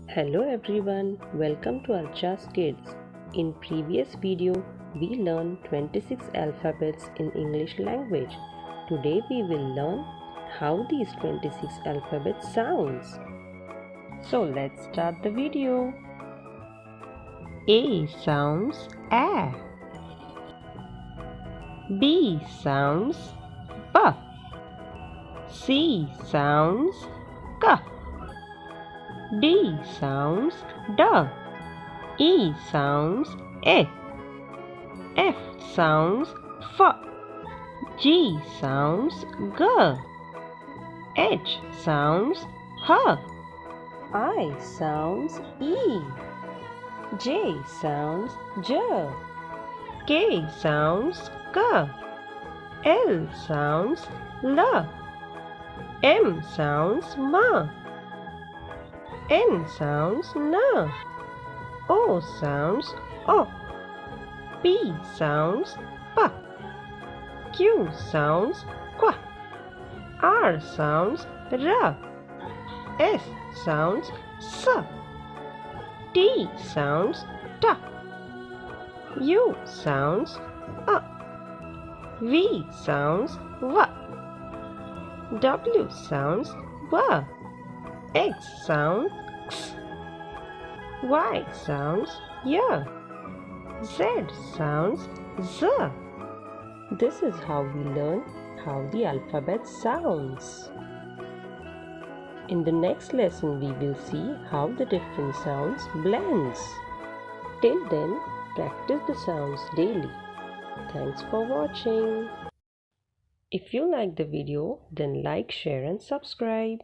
Hello everyone, welcome to Archa's Kids. In previous video, we learned 26 alphabets in English language. Today we will learn how these 26 alphabets sounds. So let's start the video. A sounds A. B sounds B. C sounds K. D sounds D. E sounds E. F sounds F. G sounds G. H sounds H. I sounds E. J sounds J. K sounds K. L sounds L. M sounds M. N sounds N. O sounds O. P sounds P. Q sounds Q. R sounds R. S sounds S. T sounds T. U sounds A. V sounds V. W sounds W. X sounds X. Y sounds Y. Z sounds Z. This is how we learn how the alphabet sounds. In the next lesson we will see how the different sounds blends. Till then, practice the sounds daily. Thanks for watching. If you like the video, then like, share and subscribe.